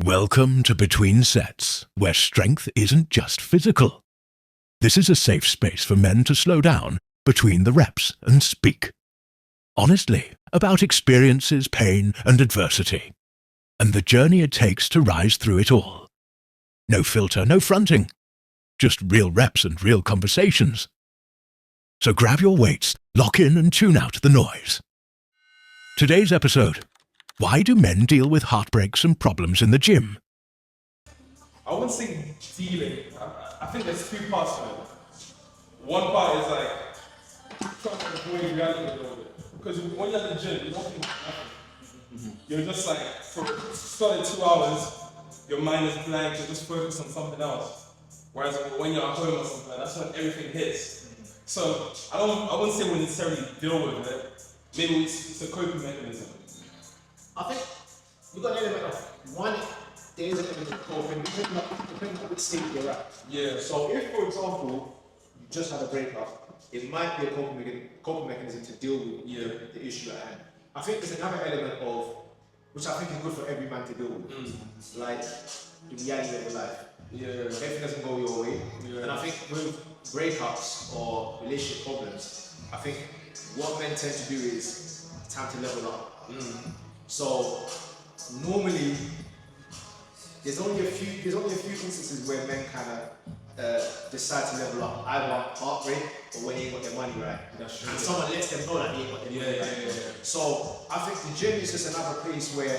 Welcome to Between Sets, where strength isn't just physical. This is a safe space for men to slow down between the reps and speak. Honestly, about experiences, pain, and adversity. And the journey it takes to rise through it all. No filter, no fronting. Just real reps and real conversations. So grab your weights, lock in and tune out the noise. Today's episode: why do men deal with heartbreaks and problems in the gym? I wouldn't say dealing. I think there's two parts to it. One part is like trying to avoid reality a little bit. Because when you're at the gym, you don't think nothing. You're just like, for solid 2 hours, your mind is blank, you're just focused on something else. Whereas when you're at home or something, that's when everything hits. So I wouldn't say we necessarily deal with it. Maybe it's a coping mechanism. I think you've got an element of one, there is an element of coping, depending on which state you're at. Yeah. So if, for example, you just had a breakup, it might be a coping mechanism to deal with the issue at hand. I think there's another element of, which I think is good for every man to deal with, like the reality of your life. Yeah. Everything doesn't go your way. Yeah. And I think with breakups or relationship problems, I think what men tend to do is time to level up. So normally there's only a few instances where men kind of decide to level up, either heartbreak or when they ain't got their money right. That's true. And someone lets them know that they ain't got their money right. Yeah. So I think the gym is just another place where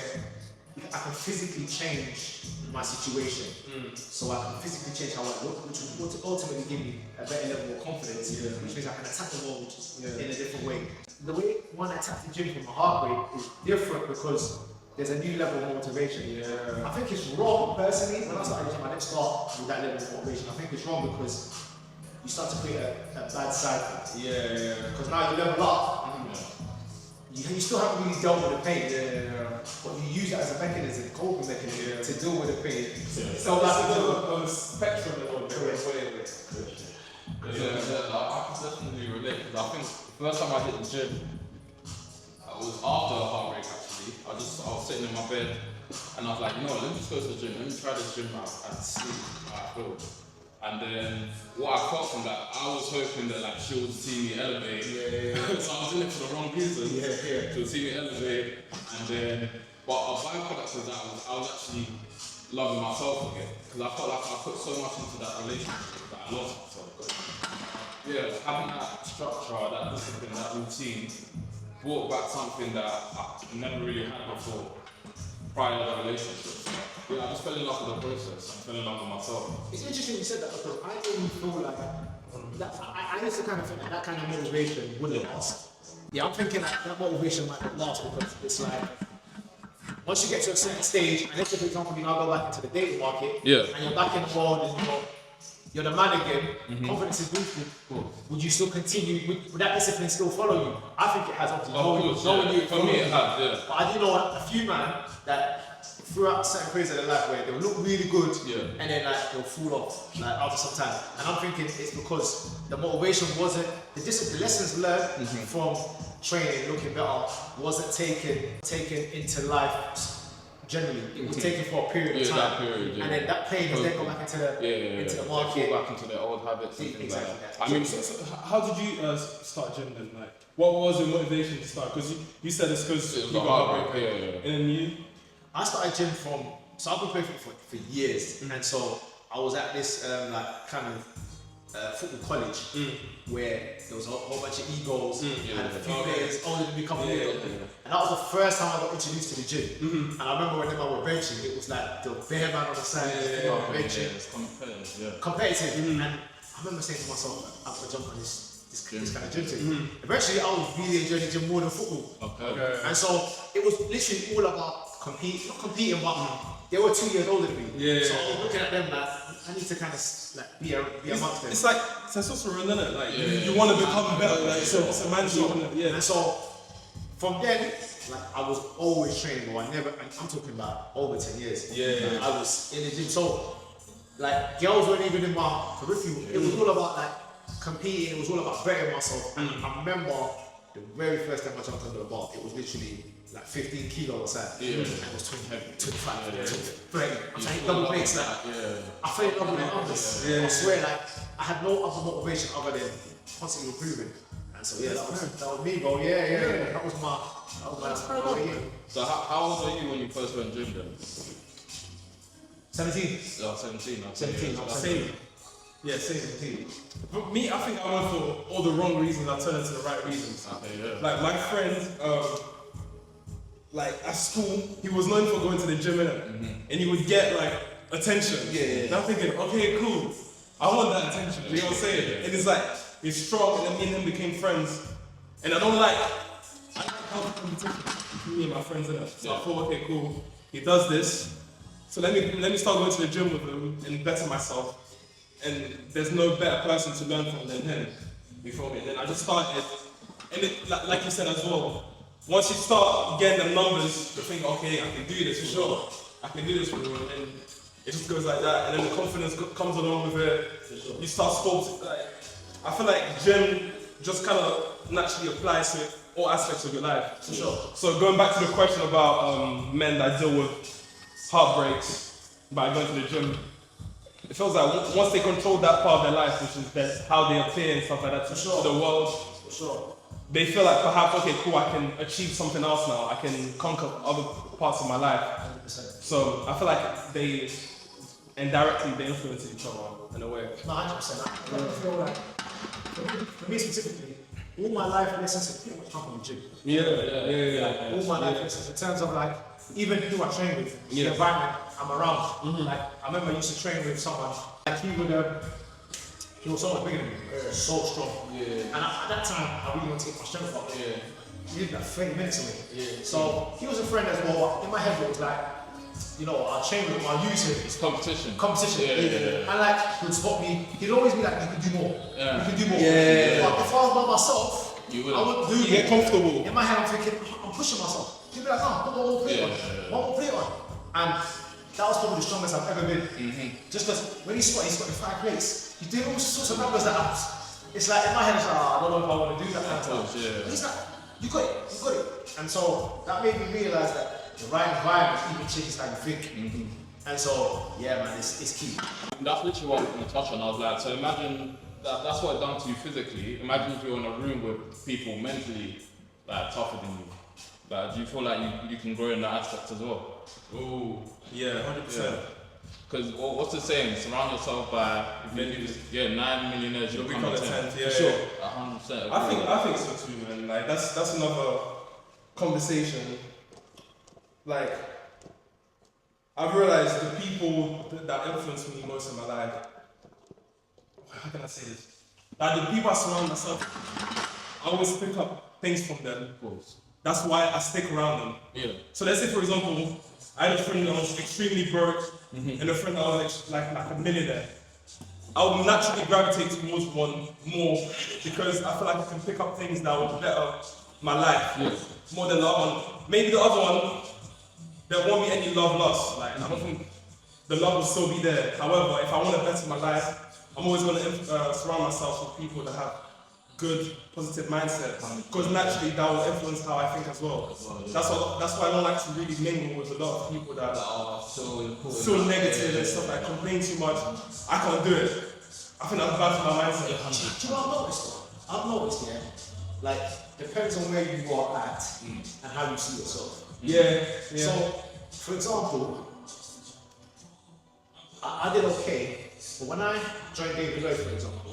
I can physically change my situation. So I can physically change how I look, which will ultimately give me a better level of confidence, which means I can attack the world in a different way. The way one attacks the gym from a heartbreak is different because there's a new level of motivation. Yeah. I think it's wrong, personally, when I started the gym, I didn't start with that level of motivation. I think it's wrong because you start to create a bad cycle. Yeah. Because now you level up, you still haven't really dealt with the pain. But you use it as a mechanism, a coping mechanism, to deal with the pain. So like on the spectrum a little bit. I can definitely relate, because I think the first time I hit the gym, it was after a heartbreak actually. I was sitting in my bed and I was like, let me just go to the gym, let me try this gym out and see how I feel. And then what I felt from that, I was hoping that like she would see me elevate. So I was in it for the wrong reason. She would see me elevate, and then, but a byproduct of that was I was actually loving myself again, because I felt like I put so much into that relationship that I lost myself. Having that structure, that discipline, that routine brought back something that I never really had before prior to the relationship. I just fell in love with the process. I fell in love with myself. It's interesting you said that, because I really feel like I used to kind of think that kind of motivation wouldn't last. Yeah, I'm thinking that motivation might not last, because it's like once you get to a certain stage, and let's say for example you now go back into the dating market, and you're back in the world and you're the man again, confidence is boosted. Would you still continue? Would that discipline still follow you? I think it has. For me it has, But I do know a few men that throughout certain periods of their life where they'll look really good, and then like they'll fall off like after some time. And I'm thinking it's because the motivation wasn't, the lessons learned from training, looking better, wasn't taken into life. Generally, it was taken for a period of time, and then that pain is then go back into the market, fall back into their old habits and things like that. I mean, so how did you start gym then? Like, what was your motivation to start? Because you said it's because you got heartbreak. And then you? I started gym so I've been playing for years, and so I was at this kind of football college where there was a whole bunch of egos and a few players older than me coming in. And that was the first time I got introduced to the gym. And I remember when they were benching, it was like the bare man on the side, benching. It's competitive. And I remember saying to myself, I'm gonna jump on this kind of gym thing. Eventually, I was really enjoying the gym more than football. And so it was literally all about not competing, but they were 2 years older than me. So I was looking at them like, I need to kind of like be amongst them. It's like testosterone, isn't it? Like you want to become better. Like so, it's a man's And so from then, like I was always training, but I'm talking about over 10 years. Like, I was in the gym. So like girls weren't even in my peripheral. It was all about like competing. It was all about bettering myself. And I remember the very first time I jumped under the bar, it was literally like 15 kilo or something. Yeah. And it was 25, Yeah. 30. I'm trying to double plates. Like, I fell in love with numbers. I swear, like, I had no other motivation other than constantly improving. And so yeah, that was me, bro. Yeah. That was my yeah. So how old were you when you first went gym then? 17. Oh, 17. Okay. 17. Yeah, Same. Yeah, same. But me, I think I went for all the wrong reasons. I turned into the right reasons. Okay, yeah. Like my friend, like at school, he was known for going to the gym and he would get like attention. Yeah. And I'm thinking, okay, cool. I want that attention. You know what I'm saying? And it's like he's strong, and then me and him became friends. And I don't like how competition between me and my friends in it. So I thought, okay, cool. He does this. So let me start going to the gym with him and better myself. And there's no better person to learn from than him. You feel me? And then I just started, and it, like you said as well, once you start getting the numbers, you think, okay, I can do this for sure. I can do this for you, and it just goes like that. And then the confidence comes along with it. You start sculpting. Like, I feel like gym just kind of naturally applies to all aspects of your life. For sure. So going back to the question about men that deal with heartbreaks by going to the gym. It feels like once they control that part of their life, which is how they appear and stuff like that to the world, they feel like perhaps, okay, cool, I can achieve something else now. I can conquer other parts of my life. 100%. So I feel like they indirectly they influence each other in a way. No, 100%. I feel like, for me specifically, all my life lessons have pretty much come from the gym. Yeah. All my life lessons, in terms of like, even who I train with, the environment I'm around. Like, I remember I used to train with someone, like he was so much bigger than me, so strong. And at that time, I really wanted to get my strength up. He lived like 30 minutes away. So he was a friend as well. In my head, it was like, you know, I'll train with him, I'll use him. It's competition. And like, he would spot me, he'd always be like, you can do more. You can do more. But if I was by myself, I wouldn't do it. You get comfortable. In my head, I'm thinking, I'm pushing myself. He'd be like, no, put one more plate on. One more plate on. And that was probably the strongest I've ever been. Just because when he squatted 5 plates. He did all sorts of numbers that it's like, in my head, it's like, I don't know if I want to do that kind of stuff. But he's like, you got it. And so that made me realize that the right environment even changes how you think. And so, yeah, man, it's key. That's literally what I was going to touch on. I was like, so imagine that's what it done to you physically. Imagine if you're in a room with people mentally like tougher than you. Like, do you feel like you can grow in that aspect as well? Oh, yeah, 100%. Because what's the saying? Surround yourself by 9 millionaires. You'll become a 10. Yeah, sure. yeah. 100%. I think so too, man. Like that's another conversation. Like I've realized the people that influence me most in my life. How can I say this? Like the people I surround myself, I always pick up things from them. Of course. That's why I stick around them. Yeah. So let's say, for example, I had a friend that was extremely broke and a friend that was like a millionaire. I would naturally gravitate towards one more because I feel like I can pick up things that would better my life more than the other one. Maybe the other one, there won't be any love lost. Like, I don't think the love will still be there. However, if I want to better my life, I'm always going to surround myself with people that have good, positive mindsets, because naturally that will influence how I think as well. That's why I don't like to really mingle with a lot of people that are so negative and stuff, like complain too much. I can't do it. I think that's bad for my mindset. Do you know what I've noticed though? I've noticed, yeah, like, depends on where you are at and how you see yourself. Yeah. So, for example, I did okay, but when I joined David Lloyd, for example,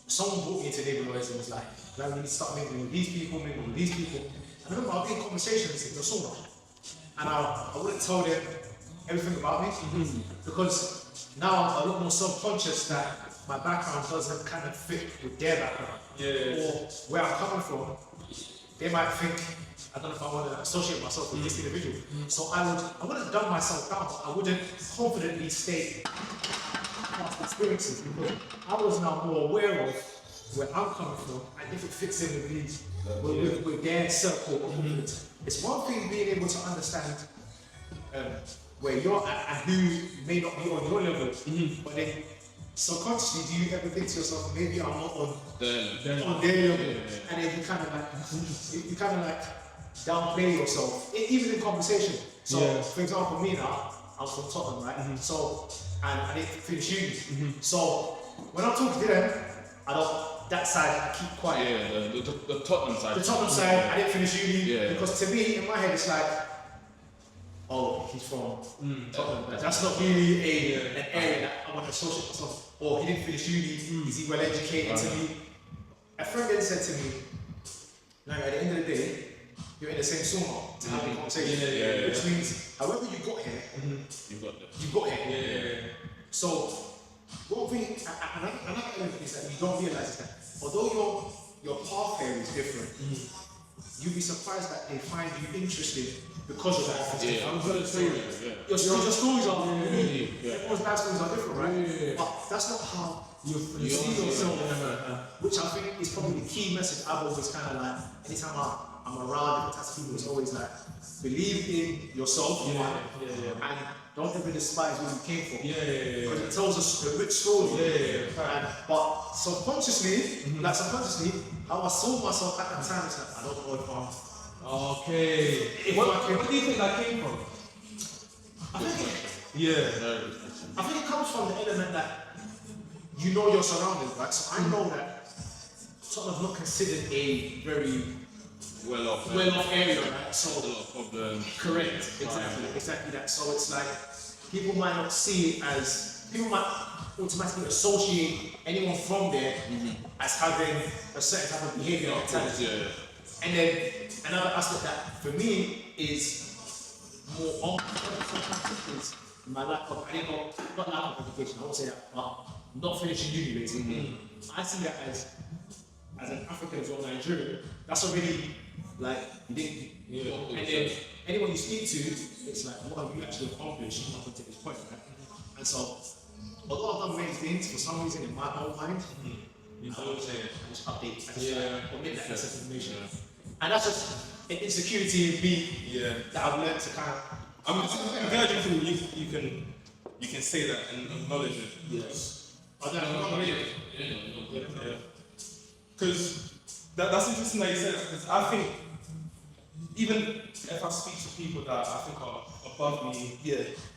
someone brought me into David Lloyd's and was like, we need to start mingling with these people. And I remember I was in conversations with the sauna, and I wouldn't tell them everything about me, because now I'm a lot more self-conscious that my background doesn't kind of fit with their background. Or where I'm coming from, they might think, I don't know if I want to associate myself with this individual. So I wouldn't dumb myself down, but I wouldn't confidently state past experiences, because I was now more aware of where I'm coming from and if it fits in with these, with their circle of influence. It's one thing being able to understand where you're at and who may not be on your level, but then subconsciously, do you ever think to yourself, maybe I'm not on their level, and then you kind of like downplay yourself, even in conversation. So, Yeah. for example, me now, I'm from Tottenham, right? So, and I didn't finish uni. So, when I'm talking to them, that side, I keep quiet. Yeah, the Tottenham side. The Tottenham side, I didn't finish uni. Yeah. Because to me, in my head, it's like, oh, he's from Tottenham. That's not really an area that I want to associate myself. Or he didn't finish uni, is he well educated to me? A friend then said to me, like, at the end of the day, you're in the same sauna to have a conversation. Which means, however you got here, you got here. So, one thing, another element is that you don't realize is that although your path here is different, you'd be surprised that they find you interesting because of that. Yeah, I'm gonna say Your stories are unique. Everyone's life stories are different, right? But that's not how you see yourself. Which I think is probably the key message I've always kind of like, anytime I'm around different types of people, it's always like, believe in yourself, and don't ever despise where you came from. Because it tells us a rich story. But subconsciously, how I saw myself at that time, it's like, I don't know if I'm. Okay. What do you think that came from? I think it comes from the element that you know your surroundings, right? So I know that Tottenham's not considered a very well-off area, right? So a lot of problems. correct, exactly that. So it's like people might not see it as, people might automatically associate anyone from there as having a certain type of behavior or mentality. And then another aspect that for me is more is my lack of, not lack of education, I won't say that, but not finishing uni basically. I see that as an African as well, Nigerian, that's already like, you didn't, and then anyone you speak to, it's like, what have you actually accomplished up until this point, right? And so, although I've done many things, for some reason in my own mind, I just update, I just omit that excess information. And that's just an insecurity in me that I've learned to kind of. I'm glad you can say that and acknowledge it. Yes. I don't know. Because that's interesting that you said that, because I think even if I speak to people that I think are above me,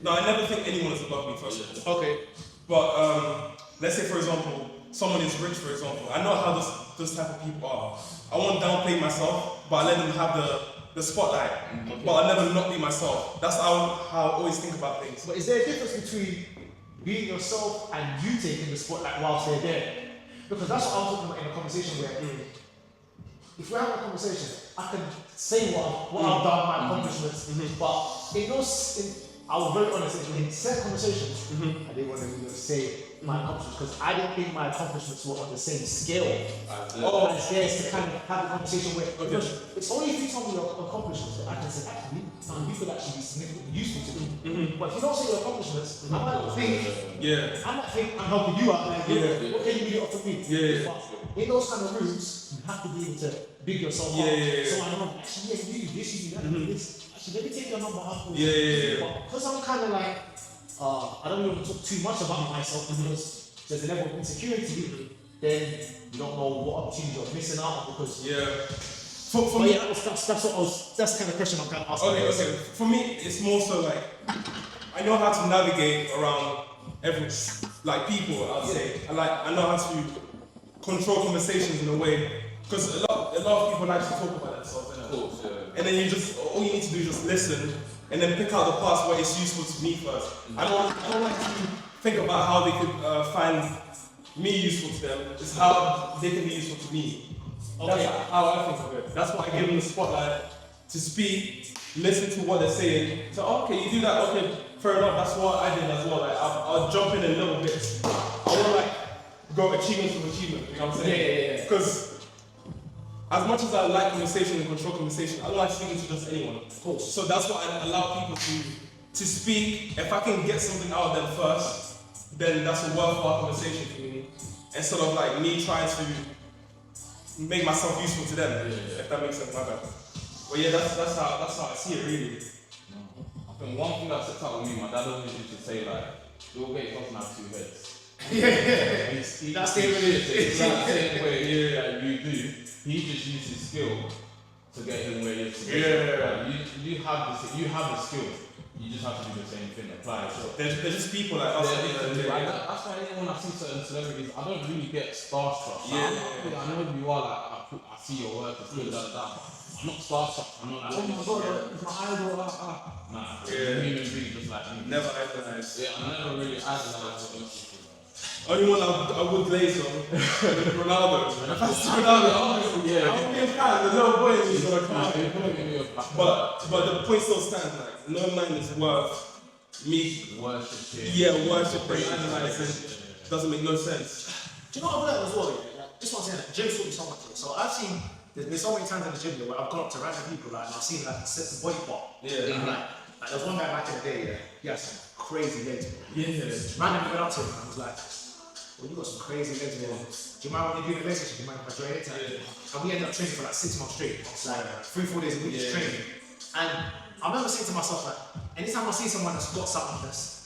no, I never think anyone is above me first of all. Okay. But let's say for example, someone is rich, for example. I know how those type of people are. I won't downplay myself, but I let them have the spotlight. But I never not be myself. That's how I always think about things. But is there a difference between being yourself and you taking the spotlight whilst they're there? Because that's what I was talking about in a conversation where if we're having a conversation, I can say what I've done, my accomplishments, but I was very honest in certain conversations, I didn't want to say my accomplishments because I didn't think my accomplishments were on the same scale as theirs to kind of have a conversation where, because it's only if you tell me your accomplishments that I can say, actually, you could actually be significantly useful to me. But if you don't say your accomplishments, I might think I'm helping you out, like, what can you really offer me? But in those kind of rooms, you have to be able to big yourself up. So I know, actually, you do this, you do that, you do this. Let me take your number out. But because I'm kind of like, I don't want to talk too much about myself because there's a level of insecurity, then you don't know what opportunities you're missing out on because. For me, that's the kind of question I'm kind of asking. Okay. For me, it's more so like, I know how to navigate around people, I'd say. I know how to control conversations in a way, because a lot of people like to talk about themselves. And then all you need to do is just listen and then pick out the parts where it's useful to me first. I don't like to think about how they could find me useful to them. It's how they can be useful to me. That's how I think of it. That's why I give them the spotlight to speak, listen to what they're saying. So okay, you do that. Okay, fair enough. That's what I did as well. Like I'll jump in a little bit. I won't go achievement from achievement. You know what I'm saying? Because as much as I like conversation and control conversation, I don't like speaking to just anyone. Of course. So that's why I allow people to speak. If I can get something out of them first, then that's a worthwhile conversation for me. Instead of like me trying to make myself useful to them. If that makes sense, my bad. But yeah, that's how I see it really. I think one thing that sticks out with me, my dad always used to say like, Bill Gates doesn't have two heads. That's the same way you do. He just uses skill to get him where he is today. Yeah. Like, you have the skill. You just have to do the same thing, apply it. So They're just people like us. that's why even when I see certain celebrities, I don't really get starstruck. Like, I know you are like, I see your work, it's good, I'm not starstruck. I'm not like, oh my god, it's my idol. Nah, human being just like me. Never idolized. Yeah, I never really idolized those people. Only one I would glaze on Ronaldo. If I see Ronaldo, I won't be a fan. There's no point in me going to come. But the point still stands. Like, no man is worth me Worshiping. Yeah, worshiping, idolizing. Doesn't make no sense. Do you know what I've learned as well? Like, this one's saying that gym taught me so much. So I've seen, there's been so many times in the gym where I've gone up to random people like, and I've seen like a certain body part. Yeah. And like there was one guy back in the day, he had some crazy legs. Yeah. Randomly went up to him and was like, well, you got some crazy legs, man. Do you mind when you do the legs session? Do you mind if I join it? And we ended up training for like 6 months straight. Like 3-4 days a week training. And I remember saying to myself, like, anytime I see someone that's got something that's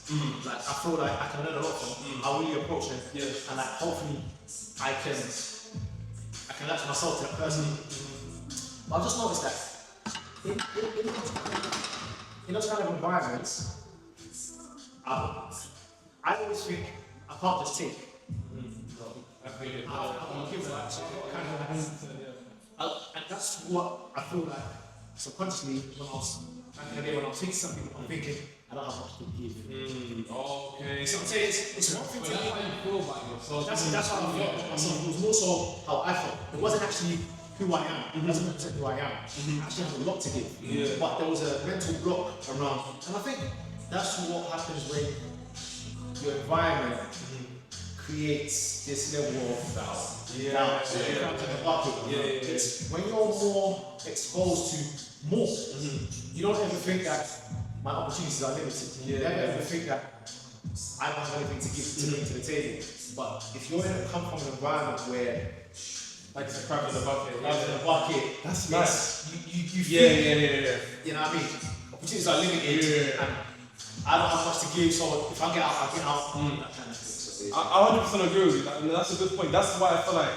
like I feel like I can learn a lot from, I really approach them. And like hopefully I can latch myself to that person. But I've just noticed that in those kind of environments, I always think I can't just take. I'm give like kind of and that's what I feel like subconsciously when I was back in the day when I was speaking to some people, I'm thinking I don't have much to give. Okay. So I'm saying it's one thing to That's how you feel about yourself. that's how I felt about myself. It was more so how I felt. It wasn't actually who I am. It doesn't represent who I am. I actually have a lot to give. But there was a mental block around. And I think that's what happens when your environment creates this level of doubt. It's when you're more exposed to more, you don't ever think that my opportunities are limited. You never ever think that I don't have anything to give to bring to the table. But if you're come from an environment where Like it's a crab in the bucket. that's nice. You feel, you know what I mean? Opportunities are limited and I don't have much to give, so if I get out, I get out. That kind of thing. So I 100% agree with you. I mean, that's a good point. That's why I feel like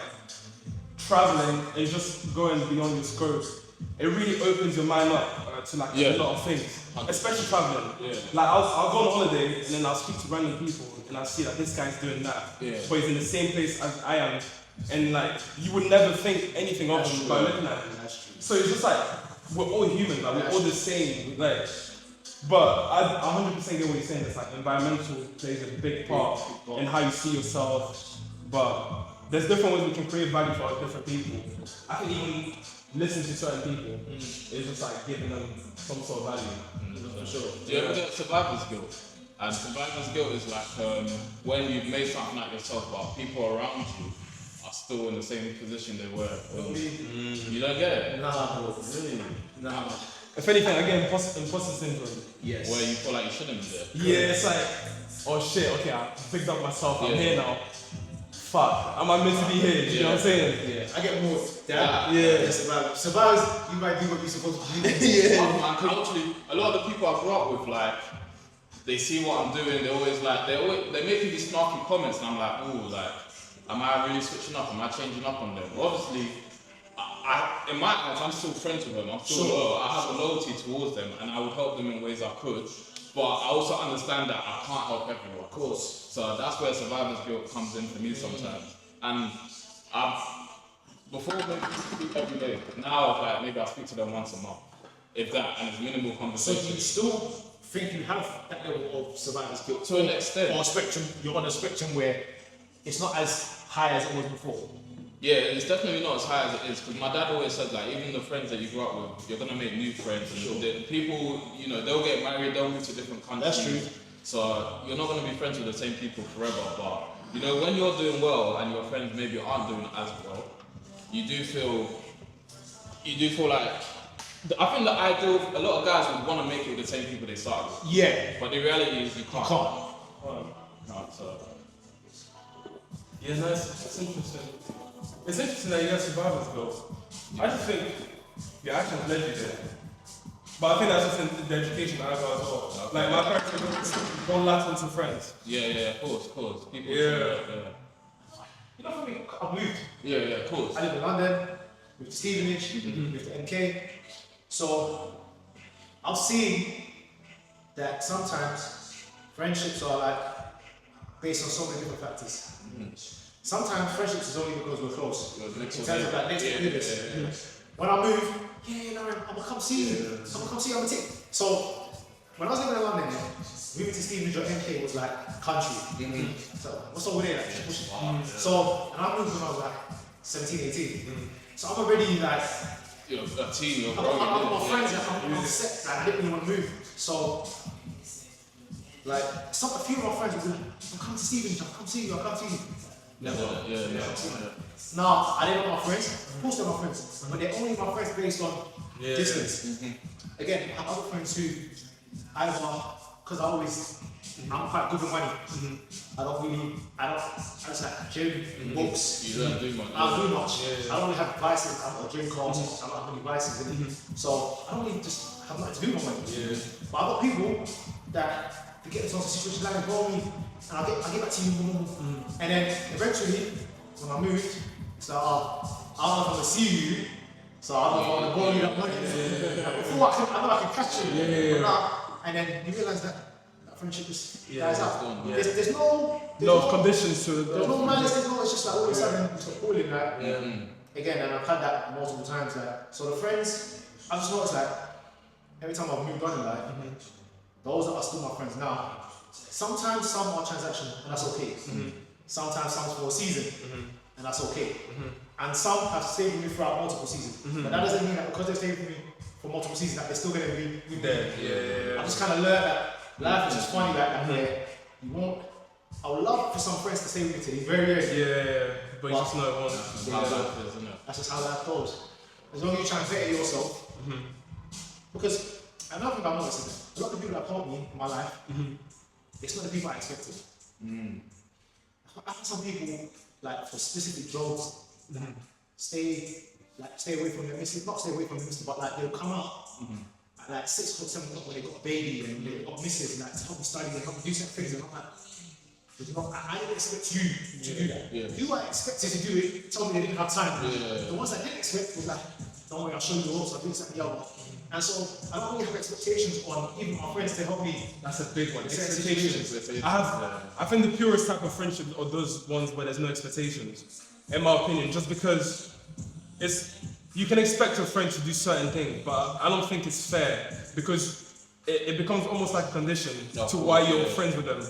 traveling and just going beyond your scope, it really opens your mind up to like a lot of things, especially traveling. Like I'll go on holiday and then I'll speak to random people and I'll see that this guy's doing that, but he's in the same place as I am, and like you would never think anything of him by looking at him. So it's just like we're all human, like we're all the same, like. But I 100% get what you're saying. It's like environmental plays a big part in how you see yourself. But there's different ways we can create value for different people. I can even listen to certain people. It's just like giving them some sort of value. For sure. Do you ever get survivor's guilt? And survivor's guilt is like when you've made something like yourself, but people around you are still in the same position they were. You don't get it? Nah, bro. Really? Nah. If anything, I get imposter syndrome. Yes. Where you feel like you shouldn't be there. Yeah, it's like, oh shit, okay, I picked up myself, I'm here now. Fuck, am I meant to be here? You know what I'm saying? Yeah, I get more. Survivors, you might do what you're supposed to do. Because actually, a lot of the people I grew up with, like, they see what I'm doing, they make these snarky comments, and I'm like, ooh, like, am I really switching up? Am I changing up on them? Obviously, in my eyes, I'm still friends with them. I'm still loyal. I have a loyalty towards them, and I would help them in ways I could. But I also understand that I can't help everyone. Of course. So that's where survivor's guilt comes in for me sometimes. And before maybe speak every day. Now, like maybe I speak to them once a month, if that, and it's minimal conversation. So you still think you have that level of survivor's guilt to an extent? Or a spectrum? You're on a spectrum where it's not as high as it was before. Yeah, it's definitely not as high as it is, because my dad always said, like, even the friends that you grew up with, you're gonna make new friends, and the people, you know, they'll get married, they'll move to different countries. That's true. So you're not gonna be friends with the same people forever, but you know, when you're doing well and your friends maybe aren't doing as well, you do feel like, I think the ideal, a lot of guys would want to make it with the same people they started with. Yeah. But the reality is you can't. So. Yeah, that's interesting. It's interesting that you have survivor's guilt. I just think your actions led you there. But I think that's just in the education I got as well. Okay. Like my parents don't latch into friends. Yeah, of course. People You know, for me, I moved. Yeah, of course. I live in London. with the Stevenage, with the MK. So I've seen that sometimes friendships are like based on so many different factors. Sometimes friendships is only because we're close. In terms of like next to this. When I move, Lanre, I'm gonna come see you. I'm gonna come see you on the team. So when I was living in London, moving to Stevenage or MK was like country. So what's over there? Like, So and I moved when I was like 17, 18. So I'm already like You're a team, you're I'm growing. my friends, I'm set, like, I didn't really want to move. So like a few of my friends would be like, I'm coming to Stevenage, I'll come see you, I'll come see you. Never. Now, I didn't know my friends, of course they're my friends, but they're only my friends based on distance. Again, I have other friends who either, because I'm quite good with money. I just like gym, books. You don't do much. I don't do much. I don't really have vices, I'm not a gym coach, I'm not really vices. So I don't really just have nothing to do with money. But I've got people that they get into a situation like involve me, and I get back to you. And then eventually, when I moved, it's like, I don't know if I'm gonna see you, so I don't know if I'm gonna borrow you that money. Before I know I can catch you. But now, and then you realise that friendship is dies out. There's no conditions to it. There's no malice, it's just like all of a sudden you start calling that. Again, and I've had that multiple times. Like, so the friends, I've just noticed like every time I've moved on in life, those that are still my friends now, sometimes some are transactional and that's okay. Sometimes some for a season and that's okay. And some have stayed with me throughout multiple seasons. But that doesn't mean that because they've stayed with me for multiple seasons that they're still going to be with me. I just kind of learned that life is just funny like that, where you won't. I would love for some friends to stay with me to the very end. But you just know it won't. That's how life is, isn't it? That's just how life goes. As long as you try and better yourself. Because another thing I've noticed is a lot of the people that helped me in my life, it's not the people I expected. I've had some people like for specific jobs stay away from their missus, not stay away from their missus, but like they'll come out at like 6 o'clock, 7 o'clock when they got a baby and they got missus and like to help me study and help me do certain things, and I'm like, but you know, I didn't expect you to do that. You I expected to do it, told me they didn't have time. The ones I didn't expect was like, don't worry, I'll show you also, I'll do something else. And so I don't really have expectations on even my friends to help me. That's a big one. Expectations. I think the purest type of friendship are those ones where there's no expectations. In my opinion, just because you can expect your friend to do certain things, but I don't think it's fair because it becomes almost like a condition to why you're friends with them.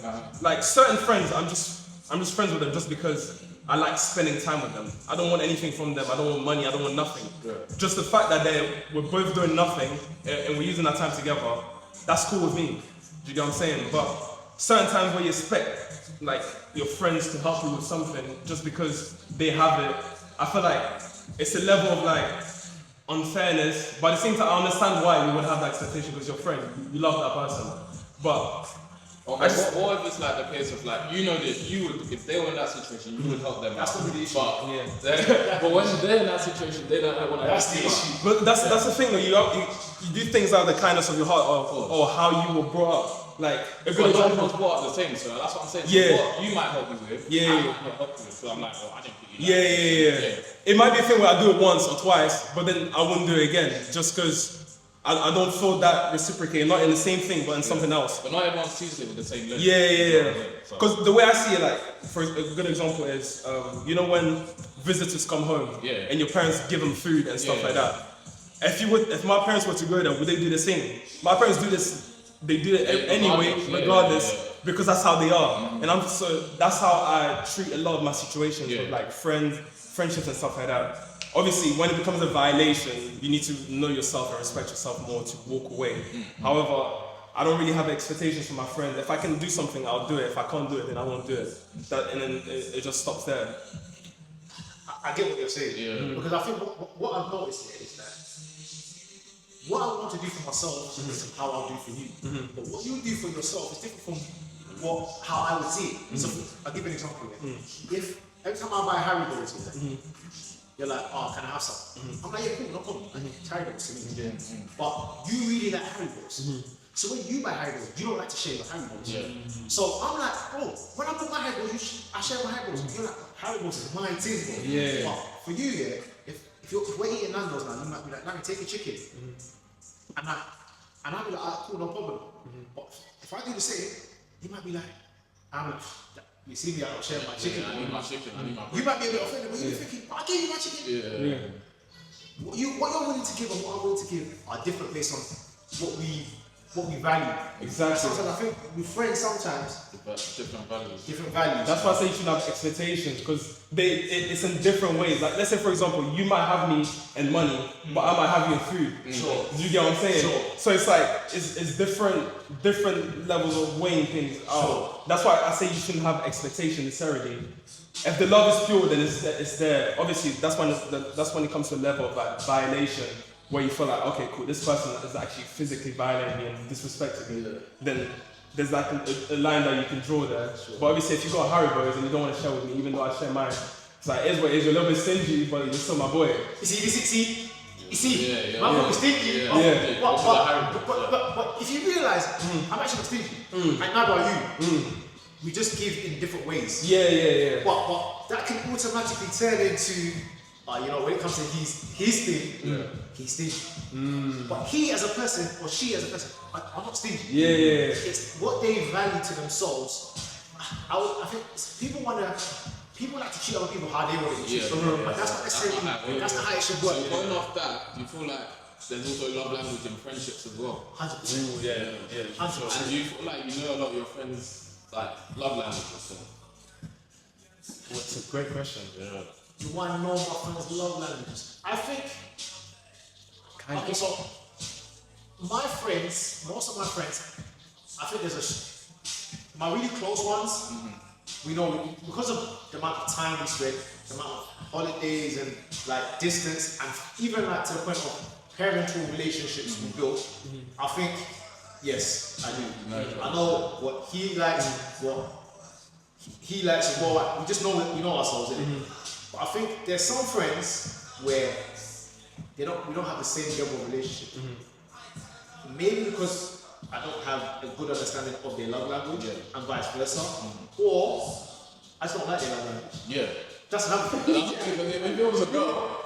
Like certain friends, I'm just friends with them just because I like spending time with them. I don't want anything from them. I don't want money. I don't want nothing. Just the fact that we're both doing nothing and we're using our time together, that's cool with me. Do you get what I'm saying? But certain times where you expect like your friends to help you with something just because they have it, I feel like it's a level of like unfairness. But at the same time, I understand why you would have that expectation because you're your friend. You love that person. But okay, what if it's like the case of like, you know this, you would, if they were in that situation, you would help them out. That's gonna be the issue. But when they're in that situation, they don't want to. That's the issue. But that's the thing though, you do things out of the kindness of your heart or how you were brought up. Like a good example. What are the same, so that's what I'm saying. Yeah. So what you might help me with, I might not help you with. So I'm like, oh, I didn't pick you. Yeah. It might be a thing where I do it once or twice, but then I wouldn't do it again just because I don't feel that reciprocated, not in the same thing, but in something else. But not everyone sees it with the same lens. Yeah. Because the way I see it, like, for a good example is, you know when visitors come home and your parents give them food and stuff like that. If my parents were to go there, would they do the same? My parents do this. They do it anyway, regardless, because that's how they are. And that's how I treat a lot of my situations with like friendships and stuff like that. Obviously, when it becomes a violation, you need to know yourself and respect yourself more to walk away. However, I don't really have expectations from my friends. If I can do something, I'll do it. If I can't do it, then I won't do it. And then it just stops there. I get what you're saying. Because I think what I've noticed is that what I want to do for myself is how I'll do for you. But what you do for yourself is different from how I would see it. So I'll give you an example. If every time I buy Haribo's, you're like, oh, can I have some? I'm like, yeah, cool, no problem. It's Haribo's to me. But you really like Haribo's. So when you buy Haribo's, you don't like to share your Haribo's. So I'm like, oh, when I buy my Haribo's, I share my Haribo's. You're like, Haribo's is my thing, bro. But for you, if we're eating Nando's now, you might be like, Lanre, take a chicken. And I'll be like, cool, no problem. But if I do the same, he might be like, you see me, I don't share my chicken. I need my chicken. You might be a bit offended, but you're thinking, but I gave you my chicken. Yeah. What you're willing to give and what I'm willing to give are different based on what we value. Exactly. Sometimes I think with friends sometimes Different values. different values. That's why I say you shouldn't have expectations, because it's in different ways. Like, let's say for example, you might have me in money, but I might have you in food. Sure. Do you get what I'm saying? Sure. So it's like it's different levels of weighing things out. Sure. That's why I say you shouldn't have expectation necessarily. If the love is pure, then it's there. Obviously, that's when it comes to a level of like violation, where you feel like, okay, cool, this person is actually physically violating me and disrespecting me. Then there's like a line that you can draw there. Sure. But obviously, if you got Haribo's and you don't want to share with me, even though I share mine, it's like, it is what it is. You're a little bit stingy, but you're still my boy. You see, my boy is stingy. But if you realise, I'm actually not stingy, and neither are you. We just give in different ways. Yeah. But that can automatically turn into, when it comes to his thing, he's stingy. But he as a person, or she as a person, are not stingy. Yeah. It's what they value to themselves. I think people like to treat other people how they want to be treated. But that's not necessarily, that's not how it should work. So going off that, do you feel like there's also love language in friendships as well? 100%. Yeah. 100%. And do you feel like you know a lot of your friends like love language or so? What's a great question? Yeah. You want to know my friends' love languages? I think. Okay, so most of my friends, I think my really close ones, we know because of the amount of time we spend, the amount of holidays and like distance, and even like to the point of parental relationships we built. I think, yes, I do. I know what he likes, what he likes as well. We just know that we know ourselves, innit? But I think there's some friends where we don't have the same level of relationship. Maybe because I don't have a good understanding of their love language and vice versa, or I just don't like their love language. Yeah. That's another thing. If it was a girl,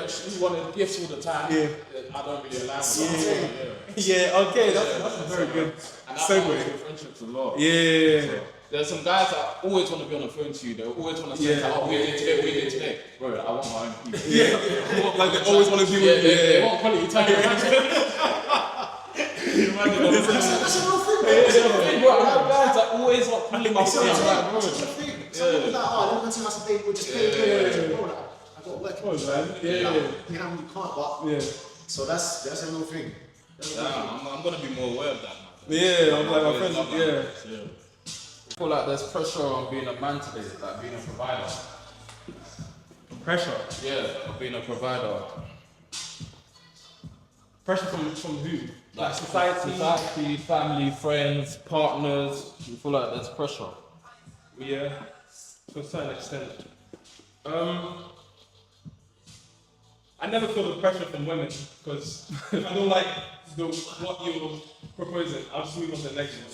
she wanted gifts all the time, I don't really allow it. Yeah, okay, that's a very good segue. Friendships a lot. Yeah. So, there's some guys that always want to be on the phone to you. They always want to say, we're here today. Bro, I want my own people. Yeah. Like they always want to be with you. They want quality time. That's a real thing. Bro, I have guys that always want quality time. It's a thing. Some people like, let me go to my day, we'll just play. Bro, like, I got work. You know, you can't, but so that's a real thing. I'm gonna be more aware of that. Yeah, I'm like my friends. Yeah. I feel like there's pressure on being a man today, like being a provider. Pressure. Yeah, of being a provider. Pressure from who? Like society, family, friends, partners. You feel like there's pressure. Yeah, to a certain extent. I never feel the pressure from women, because if I don't like what you're proposing, I'll just move on to the next one.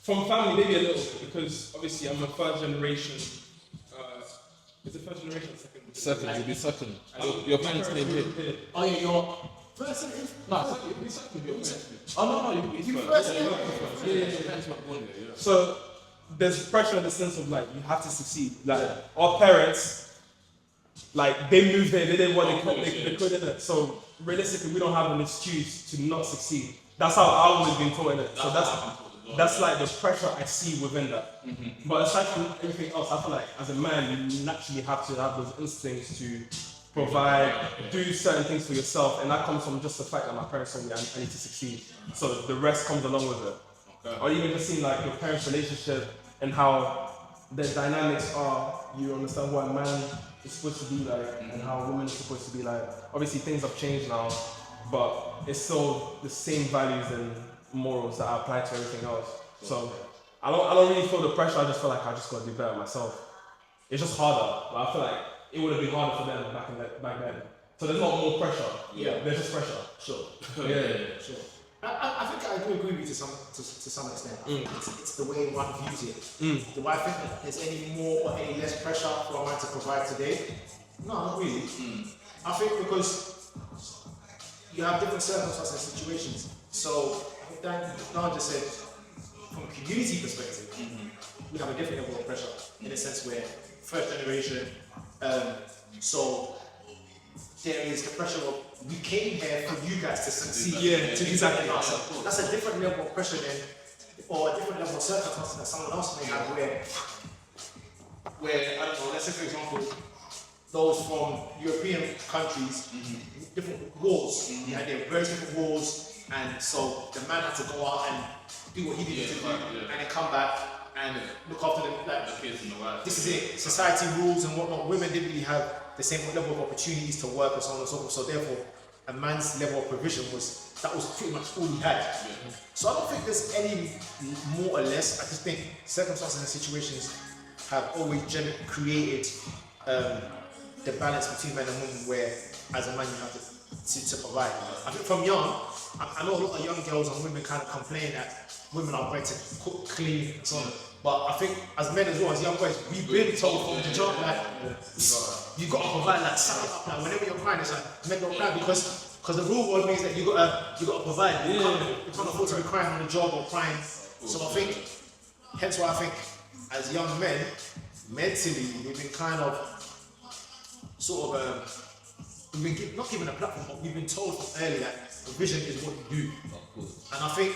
From family, maybe a little bit, because obviously I'm a first generation. Is it first generation or second? Second, you'll be second. Your parents came here. Oh, yeah, you're first and No, you'll be second. Your parents came. Oh, no, you first. So there's pressure in the sense of like you have to succeed. Like our parents, like they moved there, they did what they couldn't. So realistically, we don't have an excuse to not succeed. That's how I've always been taught in it. So that's like the pressure I see within that. But aside from everything else, I feel like as a man, you naturally have to have those instincts to provide, do certain things for yourself, and that comes from just the fact that my parents told me I need to succeed. So the rest comes along with it. Or even just seeing like your parents' relationship and how the dynamics are, you understand what a man is supposed to be like and how a woman is supposed to be like. Obviously things have changed now, but it's still the same values and morals that I apply to everything else. So I don't really feel the pressure, I just feel like I just gotta do better myself. It's just harder, but I feel like it would have been harder for them back then. So there's not more pressure. Yeah. There's just pressure. Sure. Sure. I think I do agree with you to some extent. I think it's the way one views it. Do I think that there's any more or any less pressure for a man to provide today? No, not really. I think because you have different circumstances and situations. So Dahn just said, from a community perspective, we have a different level of pressure in a sense where first generation. So there is the pressure of we came here for you guys to succeed. To do something else. That's a different level of pressure than, or a different level of circumstances that someone else may have where I don't know, let's say for example, those from European countries, different wars, you had their very different wars, and so the man had to go out and do what he needed to do, and then come back and look after them. Like, The kids in the world. this is it, society rules and whatnot. Women didn't really have the same level of opportunities to work and so on and so forth, so therefore a man's level of provision was pretty much all he had. So I don't think there's any more or less. I just think circumstances and situations have always created the balance between men and women where as a man you have to provide. I think from young, I know a lot of young girls and women kind of complain that women are bred to cook, clean and so on. But I think as men as well, as young boys, we've been told from the jump like, you got to provide, like, suck it up. Like, whenever you're crying, it's like, men don't cry because the real world means that you got to provide. You can't afford to be crying on the job or crying. So I think, hence why I think as young men, mentally, we've been kind of we've been not given a platform, but we've been told from early that provision is what you do. And I think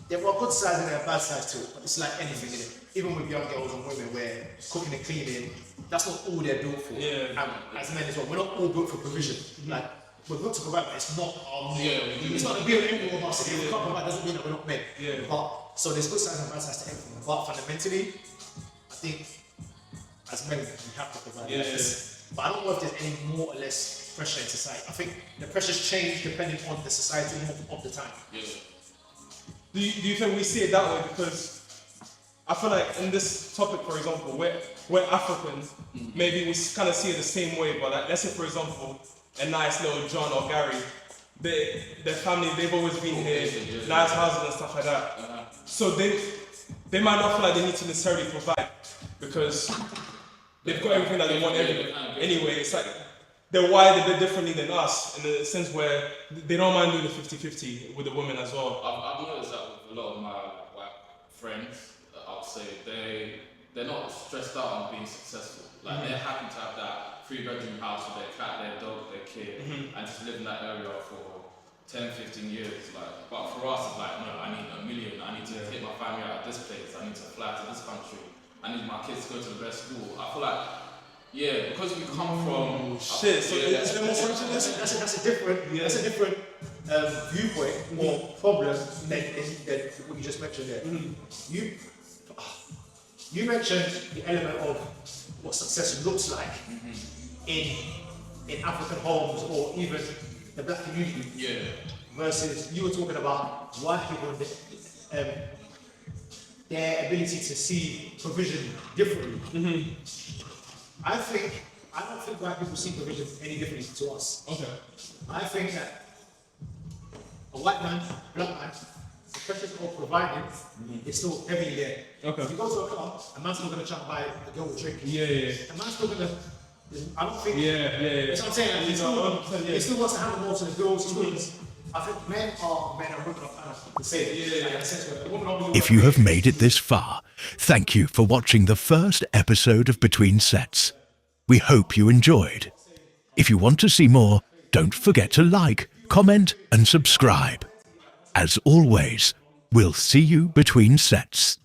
there are good sides and there are bad sides to it, but it's like anything in it. Even with young girls and women where cooking and cleaning, that's not all they're built for. And as men as well, we're not all built for provision. Like, we're built to provide, but it's not it's not a be an of us. If we can't provide, doesn't mean that we're not men. But so there's good sides and bad sides to everything. But fundamentally, I think as men we have to provide. But I don't know if there's any more or less pressure in society. I think the pressures change depending on the society of the time. Do you think we see it that way? Because I feel like in this topic, for example, we're Africans, maybe we kind of see it the same way, but like, let's say, for example, a nice little John or Gary, their family, they've always been here, nice houses and stuff like that. So they might not feel like they need to necessarily provide because they've got everything that they want anyway. It's like they're wired a bit differently than us in the sense where they don't mind doing the 50-50 with the women as well. I've noticed that with a lot of my white friends, I'll say they're not stressed out on being successful. Like they're happy to have that 3-bedroom house with their cat, their dog, their kid, and just live in that area for 10-15 years. Like, but for us, it's like, no, I need $1 million. I need to take my family out of this place. I need to fly to this country. I need my kids to go to the best school. I feel like, because we come from shit. So that's a different viewpoint or problem than what you just mentioned there. You mentioned the element of what success looks like in African homes or even the black community. Versus you were talking about white people and their ability to see provision differently. I don't think white people see provision any differently to us. I think that a white man, black man, the pressures of providing is still heavily there. If you go to a club, a man's still going to try and buy a girl a drink. A man's still going to, I don't think, that's what I'm saying. He still wants to handle more to the girls. I think men and women are the same. If you have made it this far, thank you for watching the first episode of Between Sets. We hope you enjoyed. If you want to see more, don't forget to like, comment and subscribe. As always, we'll see you between sets.